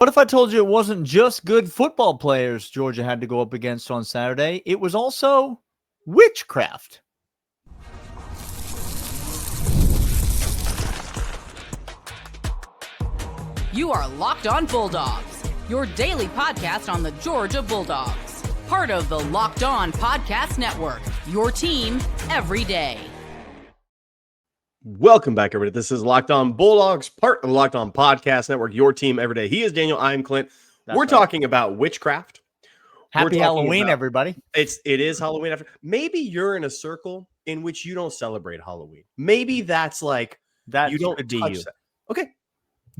What if I told you it wasn't just good football players Georgia had to go up against on Saturday? It was also witchcraft. You are Locked On Bulldogs, your daily podcast on the Georgia Bulldogs. Part of the Locked On Podcast Network, your team every day. Welcome back, everybody. This is Locked On Bulldogs, part of the Locked On Podcast Network, your team every day. He is Daniel. I'm Clint. We're talking about witchcraft. Happy Halloween, everybody. It is Halloween. Maybe you're in a circle in which you don't celebrate Halloween. Maybe that's like that you don't touch you. that. Okay.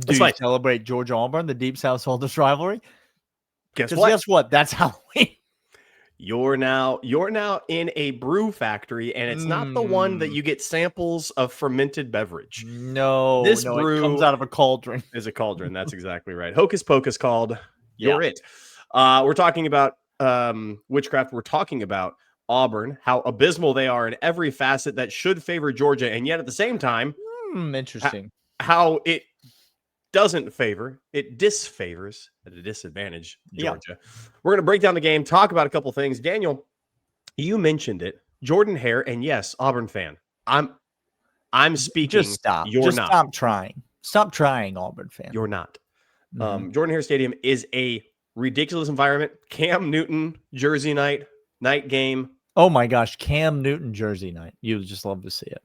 Do you celebrate Georgia Auburn, the Deep South Soldiers rivalry? Guess Guess what? That's Halloween. You're now in a brew factory, and it's not the one that you get samples of fermented beverage. No, this brew it comes out of a cauldron. Is a cauldron. That's exactly right. Hocus Pocus called. You're it. We're talking about witchcraft. We're talking about Auburn, how abysmal they are in every facet that should favor Georgia, and yet at the same time, interesting how it doesn't favor, it disfavors at a disadvantage Georgia. We're going to break down the game, talk about a couple things. Daniel, you mentioned it, Jordan Hare, and yes, Auburn fan. I'm speaking. Just stop. You're not. Stop trying. Stop trying, Auburn fan. You're not. Jordan Hare Stadium is a ridiculous environment. Cam Newton jersey night game. Oh my gosh, Cam Newton jersey night. You would just love to see it.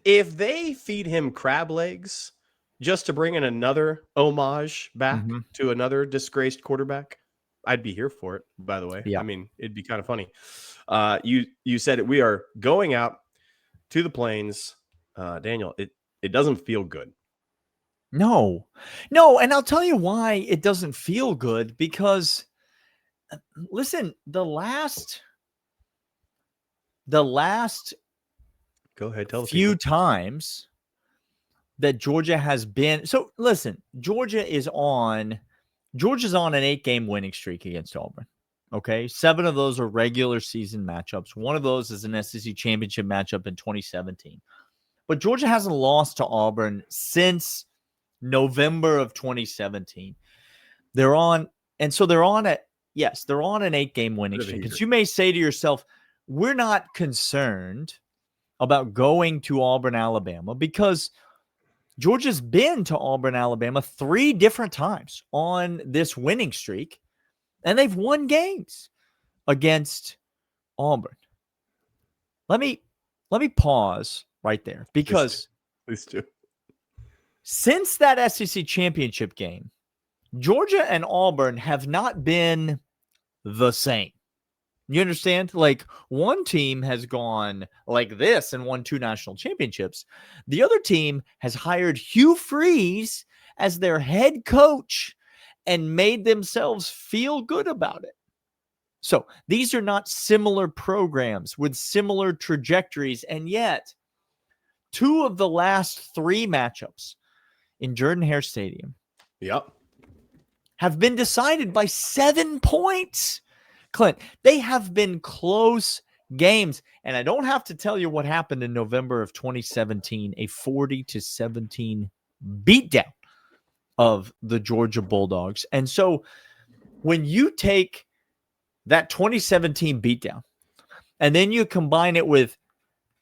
If they feed him crab legs just to bring in another homage back to another disgraced quarterback, I'd be here for it, by the way. Yeah. I mean, it'd be kind of funny. You said it. We are going out to the plains. Daniel, it doesn't feel good. No, and I'll tell you why it doesn't feel good, because listen, the last go ahead, tell few times that Georgia has been. So listen, Georgia's on an 8-game winning streak against Auburn. Okay. 7 of those are regular season matchups. One of those is an SEC championship matchup in 2017. But Georgia hasn't lost to Auburn since November of 2017. They're on an 8-game winning streak. Because you may say to yourself, we're not concerned about going to Auburn, Alabama, because Georgia's been to Auburn, Alabama 3 different times on this winning streak, and they've won games against Auburn. Let me pause right there, because please do. Since that SEC championship game, Georgia and Auburn have not been the same. You understand? Like, one team has gone like this and won 2 national championships. The other team has hired Hugh Freeze as their head coach and made themselves feel good about it. So these are not similar programs with similar trajectories. And yet 2 of the last 3 matchups in Jordan Hare Stadium have been decided by 7 points. Clint, they have been close games, and I don't have to tell you what happened in November of 2017, a 40-17 beatdown of the Georgia Bulldogs. And so when you take that 2017 beatdown and then you combine it with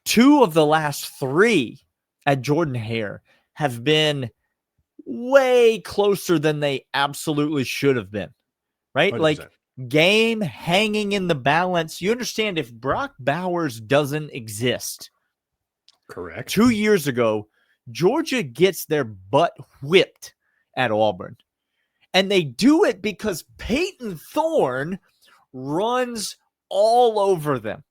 2 of the last 3 at Jordan Hare have been way closer than they absolutely should have been, right? 100%. Like, game hanging in the balance. You understand, if Brock Bowers doesn't exist, correct, 2 years ago, Georgia gets their butt whipped at Auburn. And they do it because Peyton Thorne runs all over them.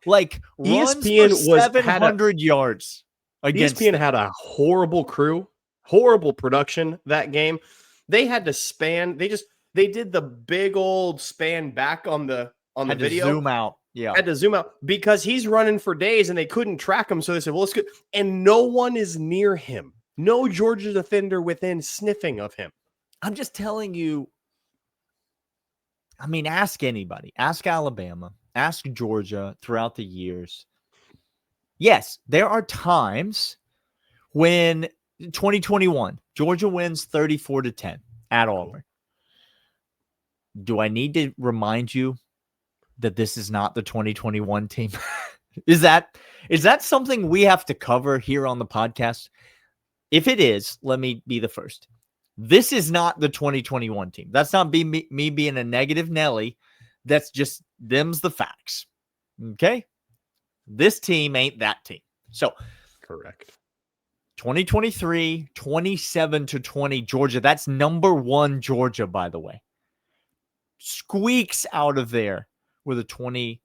Like, runs for 700 yards against ESPN had a horrible crew, horrible production that game. They had to span, they did the big old span back on the video. Zoom out. Yeah. Had to zoom out because he's running for days and they couldn't track him. So they said, well, let's go. And no one is near him. No Georgia defender within sniffing of him. I'm just telling you. I mean, ask anybody. Ask Alabama. Ask Georgia throughout the years. Yes, there are times when 2021, Georgia wins 34-10 at Auburn. Do I need to remind you that this is not the 2021 team? Is that something we have to cover here on the podcast? If it is, let me be the first. This is not the 2021 team. That's not me being a negative Nelly. That's just them's the facts. Okay? This team ain't that team. So, correct. 2023, 27-20 Georgia. That's number 1 Georgia, by the way. Squeaks out of there with a 27-20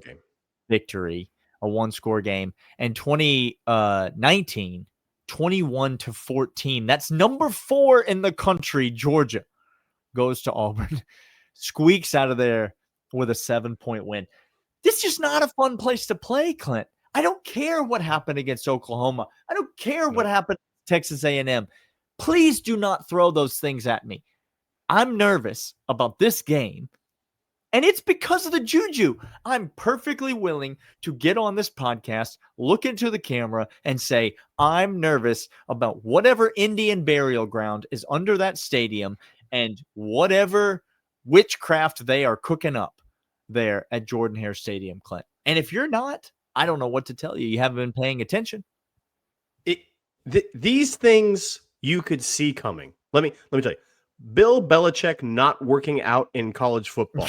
game victory, a 1-score game. And 2019, 21-14. That's number 4 in the country. Georgia goes to Auburn, squeaks out of there with a 7-point win. This is just not a fun place to play, Clint. I don't care what happened against Oklahoma. I don't care what happened at Texas A&M. Please do not throw those things at me. I'm nervous about this game, and it's because of the juju. I'm perfectly willing to get on this podcast, look into the camera, and say, I'm nervous about whatever Indian burial ground is under that stadium and whatever witchcraft they are cooking up there at Jordan-Hare Stadium, Clint. And if you're not, I don't know what to tell you. You haven't been paying attention. These things you could see coming. Let me tell you. Bill Belichick not working out in college football.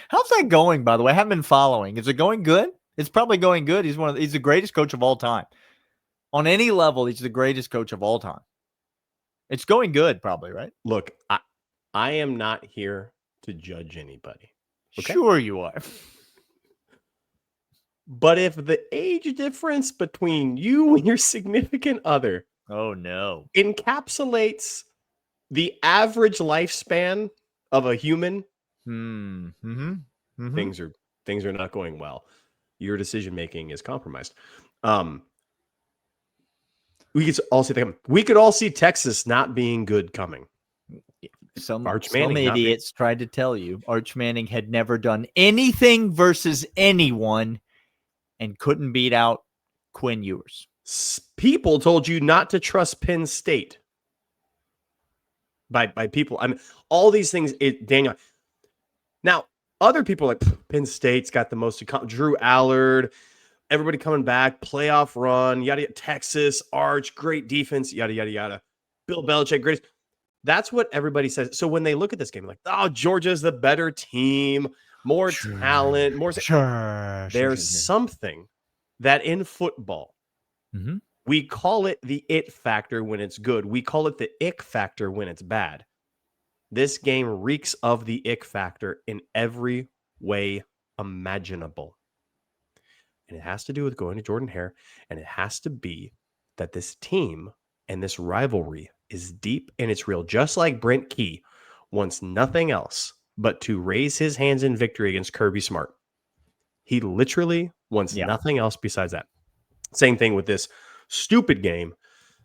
How's that going, by the way? I haven't been following. Is it going good? It's probably going good. He's the greatest coach of all time. On any level, he's the greatest coach of all time. It's going good, probably, right? Look, I am not here to judge anybody. Okay? Sure you are. But if the age difference between you and your significant other encapsulates the average lifespan of a human, things are not going well. Your decision making is compromised. We could all see Texas not being good coming. Some idiots tried to tell you Arch Manning had never done anything versus anyone and couldn't beat out Quinn Ewers. People told you not to trust Penn State. By people, I mean all these things. Daniel. Now, other people are like Penn State's got the most. Drew Allard, everybody coming back, playoff run, yada yada. Texas, Arch, great defense, yada yada yada. Bill Belichick, great. That's what everybody says. So when they look at this game, like, oh, Georgia's the better team, more talent, more. There's something that in football. Mm-hmm. We call it the it factor when it's good. We call it the ick factor when it's bad. This game reeks of the ick factor in every way imaginable. And it has to do with going to Jordan-Hare, and it has to be that this team and this rivalry is deep and it's real. Just like Brent Key wants nothing else but to raise his hands in victory against Kirby Smart. He literally wants nothing else besides that. Same thing with this stupid game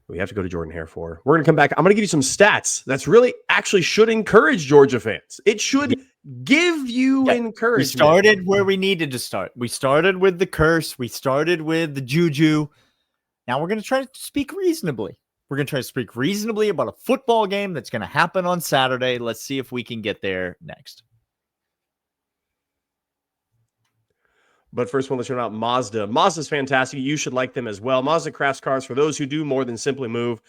we have to go to Jordan-Hare for. We're going to come back. I'm going to give you some stats that's really actually should encourage Georgia fans. It should give you encouragement. We started where we needed to start. We started with the curse. We started with the juju. Now we're going to try to speak reasonably. We're going to try to speak reasonably about a football game that's going to happen on Saturday. Let's see if we can get there next. But first, I want to let you know about Mazda. Mazda's fantastic. You should like them as well. Mazda crafts cars for those who do more than simply move.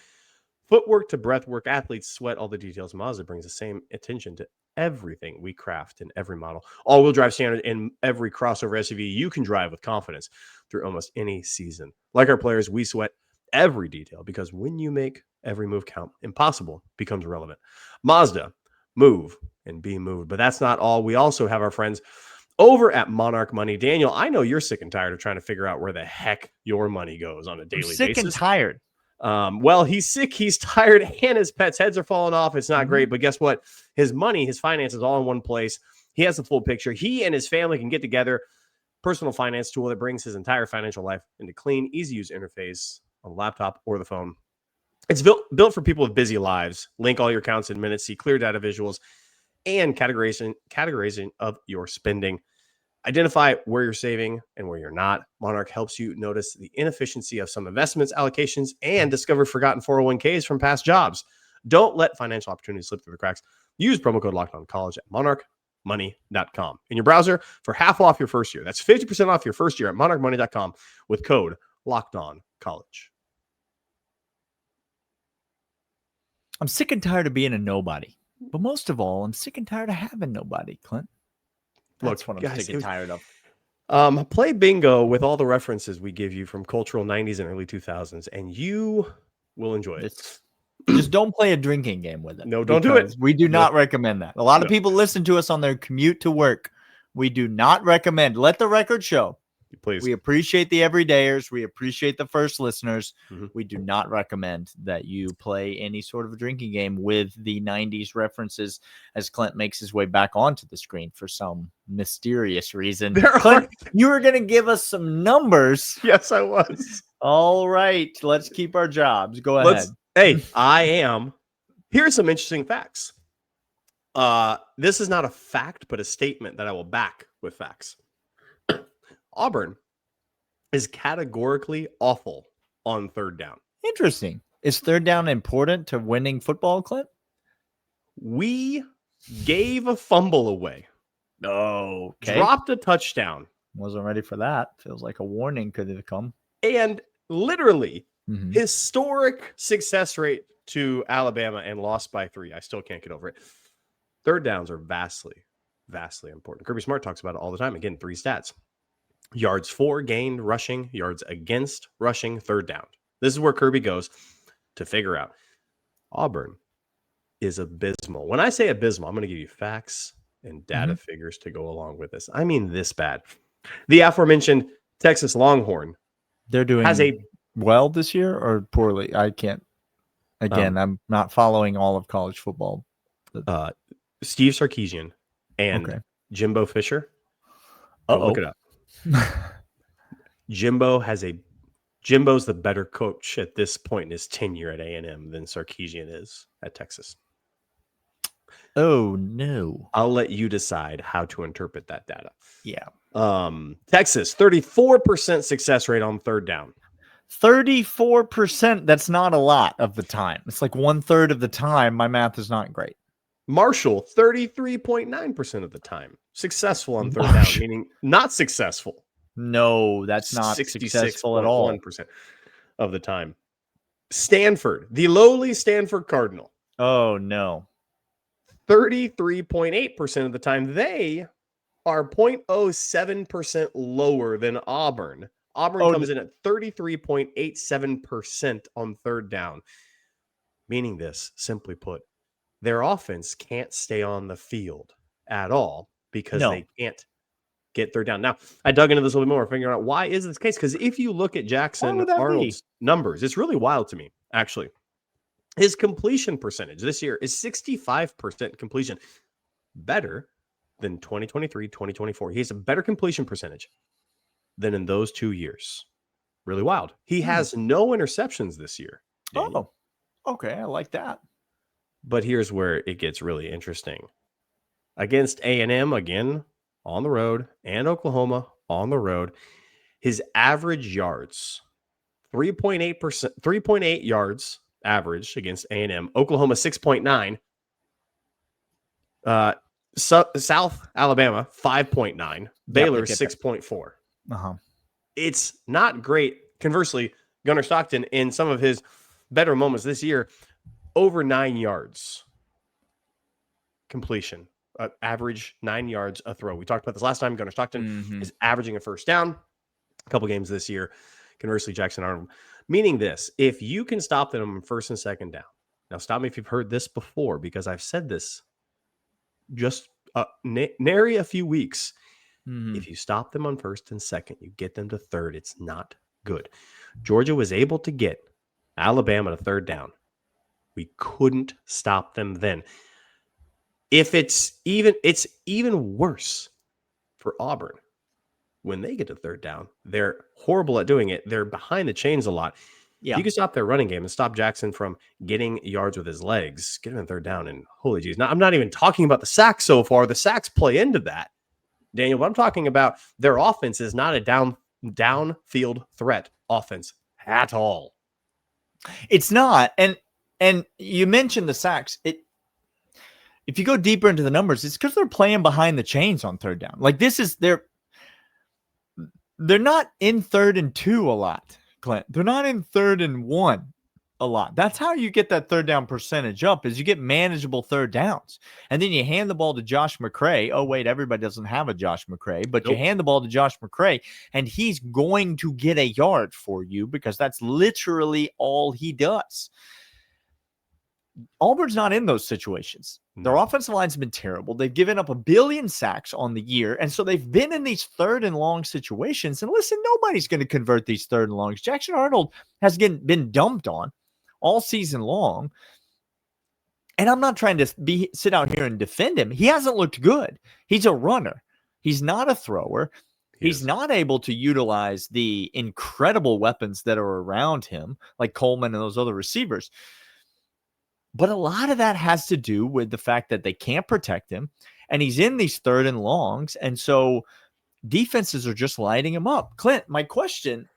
Footwork to breathwork, athletes sweat all the details. Mazda brings the same attention to everything we craft in every model. All-wheel drive standard in every crossover SUV you can drive with confidence through almost any season. Like our players, we sweat every detail because when you make every move count, impossible becomes relevant. Mazda, move and be moved. But that's not all. We also have our friends over at Monarch Money. Daniel, I know you're sick and tired of trying to figure out where the heck your money goes on a daily basis. Sick and tired. Well, he's sick, he's tired, and his pets' heads are falling off. It's not great, but guess what? His money, his finances, all in one place. He has the full picture. He and his family can get together. Personal finance tool that brings his entire financial life into clean, easy-use interface on the laptop or the phone. It's built for people with busy lives. Link all your accounts in minutes, see clear data visuals, and categorizing of your spending. Identify where you're saving and where you're not. Monarch helps you notice the inefficiency of some investments, allocations, and discover forgotten 401ks from past jobs. Don't let financial opportunities slip through the cracks. Use promo code LOCKEDONCollege at monarchmoney.com in your browser for half off your first year. That's 50% off your first year at monarchmoney.com with code LOCKEDONCollege. I'm sick and tired of being a nobody. But most of all, I'm sick and tired of having nobody, Clint. That's what I'm guys, sick and tired of. Play bingo with all the references we give you from cultural 90s and early 2000s, and you will enjoy it. Just don't play a drinking game with it. No, don't do it. We do not recommend that. A lot of people listen to us on their commute to work. We do not recommend. Let the record show. Please. We appreciate the everydayers. We appreciate the first listeners. We do not recommend that you play any sort of drinking game with the 90s references as Clint makes his way back onto the screen for some mysterious reason. Clint, you were going to give us some numbers. Yes, I was. All right. Let's keep our jobs. Go ahead. Hey, I am. Here's some interesting facts. This is not a fact, but a statement that I will back with facts. Auburn is categorically awful on third down. Interesting. Is third down important to winning football, Clint? We gave a fumble away. Oh, okay. Dropped a touchdown. Wasn't ready for that. Feels like a warning could have come. And literally historic success rate to Alabama and lost by 3. I still can't get over it. Third downs are vastly important. Kirby Smart talks about it all the time. Again, 3 stats. Yards for gained rushing, yards against rushing, third down. This is where Kirby goes to figure out. Auburn is abysmal. When I say abysmal, I'm going to give you facts and data figures to go along with this. I mean this bad. The aforementioned Texas Longhorn. They're doing well this year or poorly? I can't. Again, I'm not following all of college football. Steve Sarkisian and Jimbo Fisher. Look it up. Jimbo's the better coach at this point in his tenure at A&M than Sarkisian is at Texas. Oh no. I'll let you decide how to interpret that data. Yeah. Texas, 34% success rate on third down. 34%. That's not a lot of the time. It's like 1/3 of the time. My math is not great. Marshall, 33.9% of the time. Successful on third down, meaning not successful. No, that's not successful at all. 66.1% of the time. Stanford, the lowly Stanford Cardinal. Oh, no. 33.8% of the time. They are 0.07% lower than Auburn. Auburn comes in at 33.87% on third down. Meaning this, simply put, their offense can't stay on the field at all because they can't get third down. Now, I dug into this a little bit more, figuring out why is this the case? Because if you look at Jackson Arnold's numbers, it's really wild to me, actually. His completion percentage this year is 65% completion. Better than 2023, 2024. He has a better completion percentage than in those 2 years. Really wild. He has no interceptions this year. Daniel. Oh, okay. I like that. But here's where it gets really interesting. Against A&M, again, on the road, and Oklahoma, on the road, his average yards, 3.8 yards average against A&M. Oklahoma, 6.9. South Alabama, 5.9. Baylor, 6.4. It's not great. Conversely, Gunnar Stockton, in some of his better moments this year, over 9 yards completion, average 9 yards a throw. We talked about this last time. Gunnar Stockton is averaging a first down a couple games this year. Conversely, Jackson Arnold, meaning this, if you can stop them on first and second down. Now, stop me if you've heard this before, because I've said this just nary a few weeks. If you stop them on first and second, you get them to third, it's not good. Georgia was able to get Alabama to third down. We couldn't stop them then. It's even worse for Auburn. When they get to third down, they're horrible at doing it. They're behind the chains a lot. Yeah. If you can stop their running game and stop Jackson from getting yards with his legs, get him in third down, and holy geez. Now, I'm not even talking about the sacks so far. The sacks play into that, Daniel. But I'm talking about their offense is not a downfield threat offense at all. It's not. And And you mentioned the sacks. If you go deeper into the numbers, it's because they're playing behind the chains on third down. Like they're not in 3rd and 2 a lot, Clint. They're not in 3rd and 1 a lot. That's how you get that third down percentage up, is you get manageable third downs. And then you hand the ball to Josh McCray. Oh, wait, everybody doesn't have a Josh McCray, but you hand the ball to Josh McCray, and he's going to get a yard for you because that's literally all he does. Auburn's not in those situations. Their offensive line's been terrible. They've given up 1 billion sacks on the year. And so they've been in these 3rd and long situations. And listen, nobody's going to convert these 3rd and longs. Jackson Arnold has been dumped on all season long. And I'm not trying to sit out here and defend him. He hasn't looked good. He's a runner. He's not a thrower. He's not able to utilize the incredible weapons that are around him, like Coleman and those other receivers. But a lot of that has to do with the fact that they can't protect him, and he's in these 3rd and longs. And so defenses are just lighting him up. Clint, my question,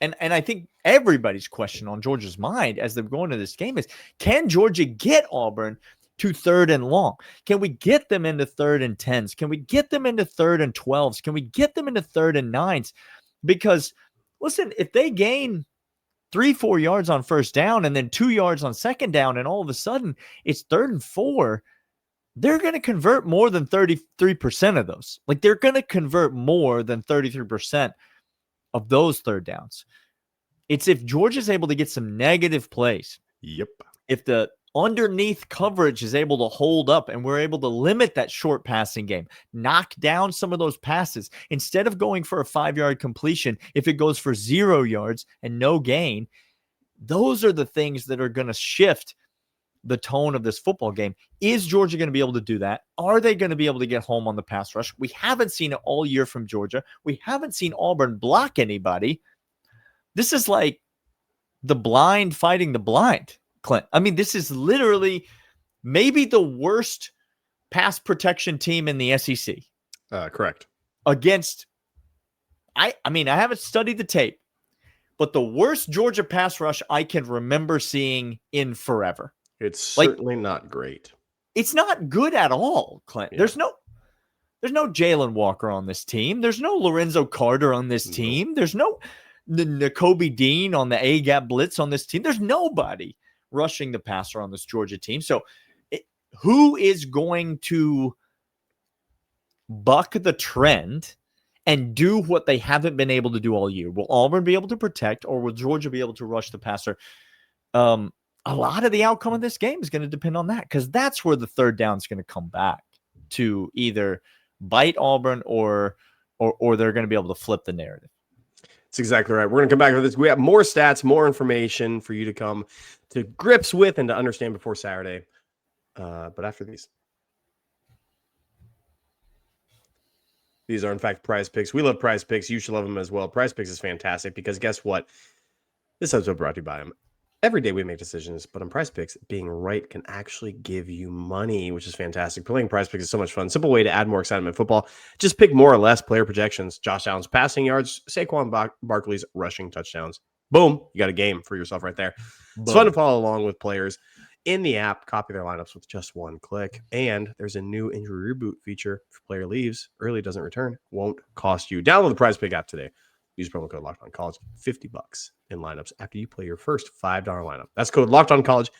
and I think everybody's question on Georgia's mind as they're going to this game is, can Georgia get Auburn to 3rd and long? Can we get them into 3rd and 10s? Can we get them into 3rd and 12s? Can we get them into 3rd and 9s? Because, listen, if they gain 3-4 yards on first down and then 2 yards on second down, and all of a sudden it's 3rd and 4, they're going to convert more than 33% of those. Like, they're going to convert more than 33% of those third downs. It's if Georgia's able to get some negative plays. Yep. If the underneath coverage is able to hold up and we're able to limit that short passing game, knock down some of those passes, instead of going for a 5-yard completion, if it goes for 0 yards and no gain, those are the things that are going to shift the tone of this football game. Is Georgia going to be able to do that? Are they going to be able to get home on the pass rush? We haven't seen it all year from Georgia. We haven't seen Auburn block anybody. This is like the blind fighting the blind, Clint. I mean, this is literally maybe the worst pass protection team in the SEC. Correct. Against, I mean, I haven't studied the tape, but the worst Georgia pass rush I can remember seeing in forever. It's certainly not great. It's not good at all, Clint. Yeah. There's no Jalen Walker on this team. There's no Lorenzo Carter on this team. There's no Nakobe Dean on the A-gap blitz on this team. There's nobody rushing the passer on this Georgia team. So who is going to buck the trend and do what they haven't been able to do all year? Will Auburn be able to protect, or will Georgia be able to rush the passer? A lot of the outcome of this game is going to depend on that, because that's where the third down is going to come back to either bite Auburn or they're going to be able to flip the narrative. That's exactly right. We're going to come back to this. We have more stats, more information for you to come to grips with and to understand before Saturday. But after these are, in fact, Prize Picks. We love Prize Picks. You should love them as well. Prize Picks is fantastic because guess what? This episode brought to you by them. Every day we make decisions, but on Prize Picks, being right can actually give you money, which is fantastic. Playing Prize Picks is so much fun. Simple way to add more excitement in football. Just pick more or less player projections. Josh Allen's passing yards, Saquon Barkley's rushing touchdowns. Boom, you got a game for yourself right there. Boom. It's fun to follow along with players in the app. Copy their lineups with just one click. And there's a new injury reboot feature. If a player leaves, early doesn't return, won't cost you. Download the Prize Pick app today. Use promo code LOCKEDONCollege, $50 in lineups after you play your first $5 lineup. That's code LOCKEDONCollege,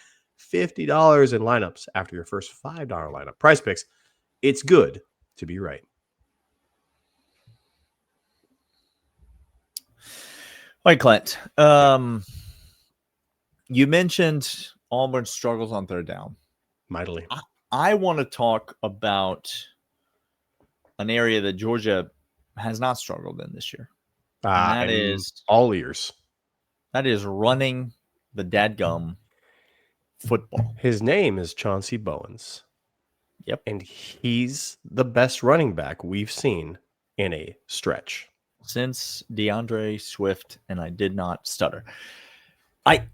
$50 in lineups after your first $5 lineup. Prize Picks, it's good to be right. All right, Clint. You mentioned Auburn struggles on third down. Mightily. I want to talk about an area that Georgia has not struggled in this year. And that is all ears. That is running the dadgum football. His name is Chauncey Bowens. Yep. And he's the best running back we've seen in a stretch. Since DeAndre Swift, and I did not stutter. I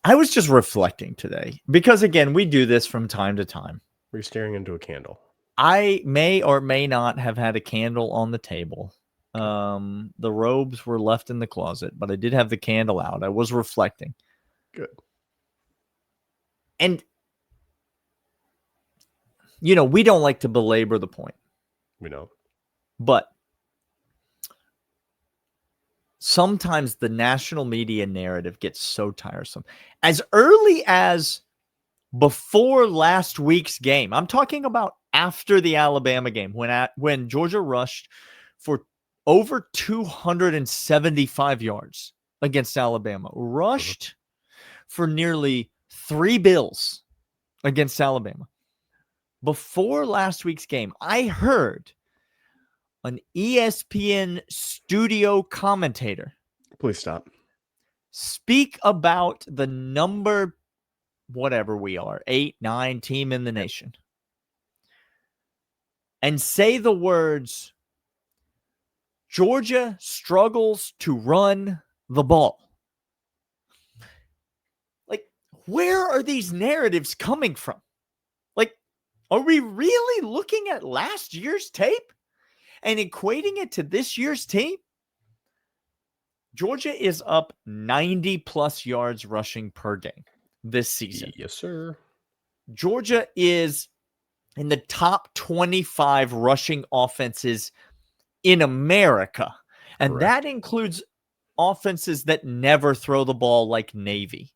was just reflecting today because, again, we do this from time to time. We're staring into a candle. I may or may not have had a candle on the table. The robes were left in the closet, but I did have the candle out. I was reflecting Good. And, we don't like to belabor the point. We know. But sometimes the national media narrative gets so tiresome. As early as before last week's game, I'm talking about after the Alabama game, when Georgia rushed for over 275 yards against Alabama, rushed for nearly 3 bills against Alabama. Before last week's game, I heard an ESPN studio commentator. Please stop. Speak about the number, whatever we are, 8, 9 team in the nation. And say the words, Georgia struggles to run the ball. Like, where are these narratives coming from? Like, are we really looking at last year's tape and equating it to this year's team? Georgia is up 90 plus yards rushing per game this season. Yes, sir. Georgia is in the top 25 rushing offenses in America. And Correct. that includes offenses that never throw the ball like Navy.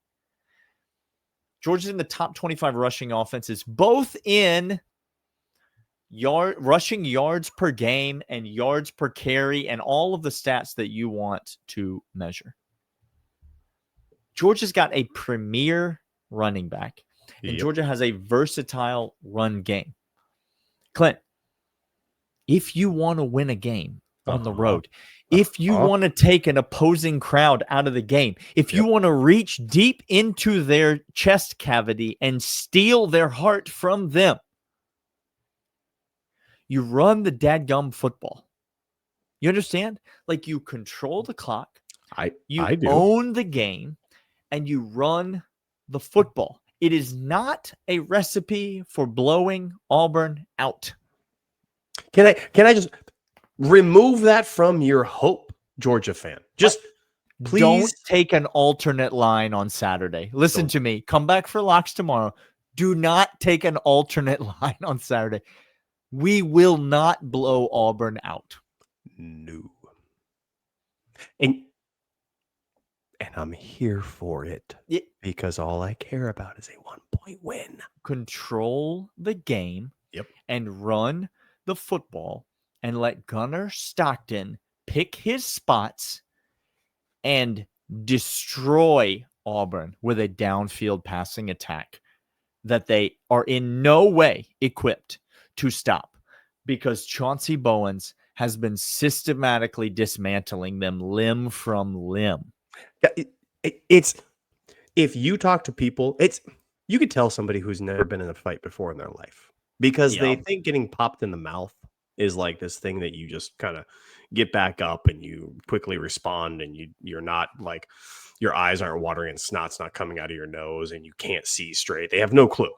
Georgia's in the top 25 rushing offenses, both in rushing yards per game and yards per carry and all of the stats that you want to measure. Georgia's got a premier running back, and Georgia has a versatile run game. Clint, if you want to win a game on the road, if you want to take an opposing crowd out of the game, if you want to reach deep into their chest cavity and steal their heart from them, you run the dadgum football. You understand? Like, you control the clock. I do. Own the game, and you run the football. It is not a recipe for blowing Auburn out. Can I just remove that from your hope, Georgia fan? Just please don't take an alternate line on Saturday. Listen to me. Come back for locks tomorrow. Do not take an alternate line on Saturday. We will not blow Auburn out. No. And I'm here for it because all I care about is a 1-point win. Control the game and run the football and let Gunnar Stockton pick his spots and destroy Auburn with a downfield passing attack that they are in no way equipped to stop, because Chauncey Bowens has been systematically dismantling them limb from limb. It's if you talk to people, you could tell somebody who's never been in a fight before in their life, because they think getting popped in the mouth is like this thing that you just kind of get back up and you quickly respond, and you're not like, your eyes aren't watering and snot's not coming out of your nose and you can't see straight. They have no clue.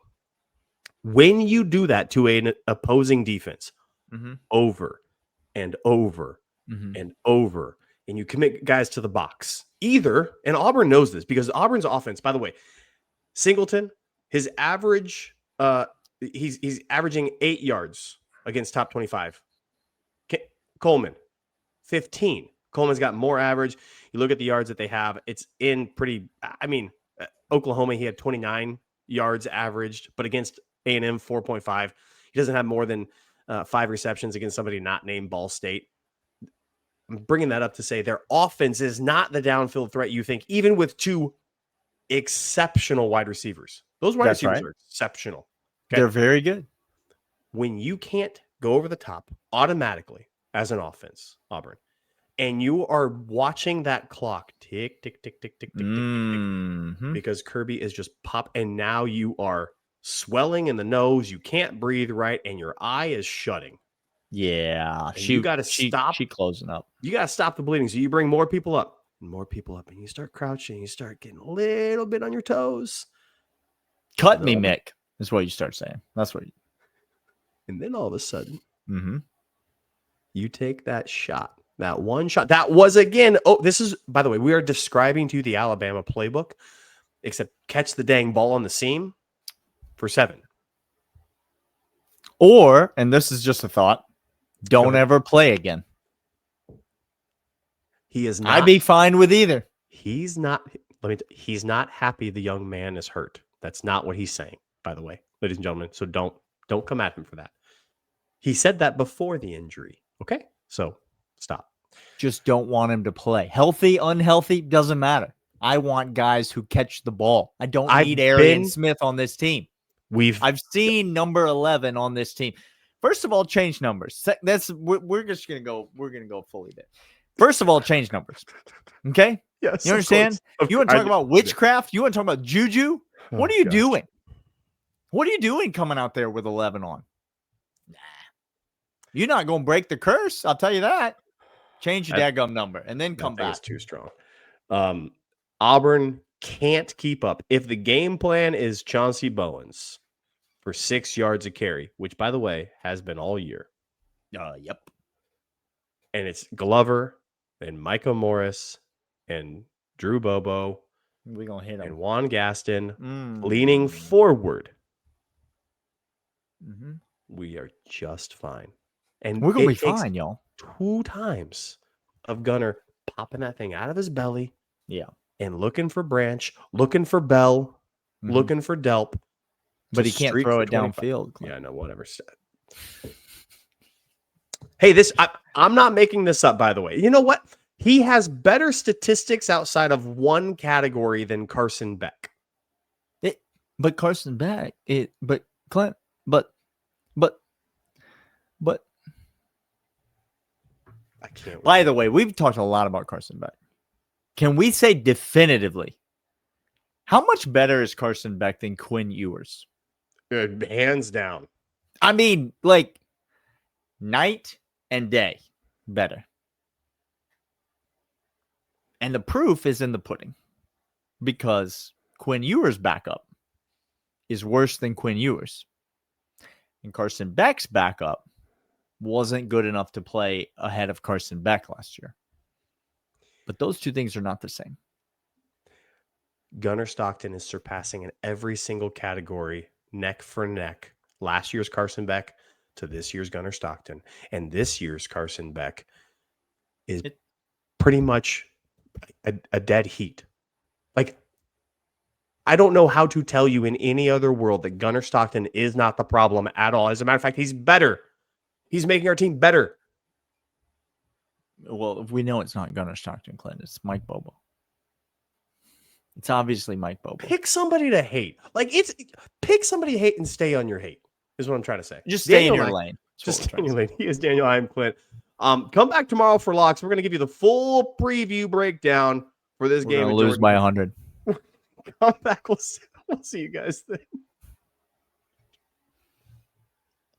When you do that to an opposing defense over and over and over, and you commit guys to the box, either, and Auburn knows this because Auburn's offense, by the way, Singleton, his average, he's averaging 8 yards against top 25. Coleman, 15. Coleman's got more average. You look at the yards that they have, it's in pretty, Oklahoma, he had 29 yards averaged, but against A&M, 4.5. He doesn't have more than 5 receptions against somebody not named Ball State. I'm bringing that up to say their offense is not the downfield threat you think, even with 2 exceptional wide receivers. Those wide receivers are exceptional. Okay? They're very good. When you can't go over the top automatically as an offense, Auburn, and you are watching that clock tick, tick, tick, tick, tick, tick, tick, tick, because Kirby is just pop, and now you are swelling in the nose, you can't breathe right, and your eye is shutting. Yeah, you got to stop. She closing up. You got to stop the bleeding. So you bring more people up, and you start crouching. You start getting a little bit on your toes. Cut me, Mick, is what you start saying. That's what. And then all of a sudden, you take that shot, that one shot. That was again. Oh, this is, by the way, we are describing to you the Alabama playbook. except catch the dang ball on the seam for 7. Or, and this is just a thought, don't ahead. ever play again. He is not. I'd be fine with either. He's not. He's not happy the young man is hurt. That's not what he's saying, by the way, ladies and gentlemen. So don't come at him for that. He said that before the injury. Okay, so stop. Just don't want him to play. Healthy, unhealthy, doesn't matter. I want guys who catch the ball. I don't need Arian Smith on this team. I've seen number 11 on this team. First of all, change numbers. We're gonna go fully there. First of all, change numbers. Okay? Yes. You understand? You want to talk about witchcraft? You want to talk about juju? What are you doing? What are you doing coming out there with 11 on? Nah. You're not going to break the curse. I'll tell you that. Change your daggum number and then come back. It's too strong. Auburn can't keep up. If the game plan is Chauncey Bowens for 6 yards a carry, which, by the way, has been all year. Yep. And it's Glover and Micah Morris and Drew Bobo. We're going to hit him. And Juan Gaston leaning forward. Mm-hmm. We are just fine. And we're going to be fine, y'all. 2 times of Gunner popping that thing out of his belly. Yeah. And looking for Branch, looking for Bell, looking for Delp. But he can't throw it downfield. Yeah, no, whatever. Hey, I'm not making this up, by the way. You know what? He has better statistics outside of one category than Carson Beck. But Carson Beck, but Clint, but I can't. By the way, we've talked a lot about Carson Beck. Can we say definitively how much better is Carson Beck than Quinn Ewers? Good, hands down. I mean, like night and day better. And the proof is in the pudding because Quinn Ewers' backup is worse than Quinn Ewers. And Carson Beck's backup wasn't good enough to play ahead of Carson Beck last year. But those two things are not the same. Gunner Stockton is surpassing in every single category, neck for neck. Last year's Carson Beck to this year's Gunner Stockton. And this year's Carson Beck is pretty much a dead heat. Like, I don't know how to tell you in any other world that Gunner Stockton is not the problem at all. As a matter of fact, he's better. He's making our team better. Well, if we know it's not Gunner Stockton, Clint, it's Mike Bobo. It's obviously Mike Bobo. Pick somebody to hate. Pick somebody to hate and stay on your hate, is what I'm trying to say. Just stay in your lane. Just stay in your lane. He is Daniel. I am Clint. Come back tomorrow for locks. We're going to give you the full preview breakdown for this game. We're going to lose by 100. Come back. We'll see you guys then.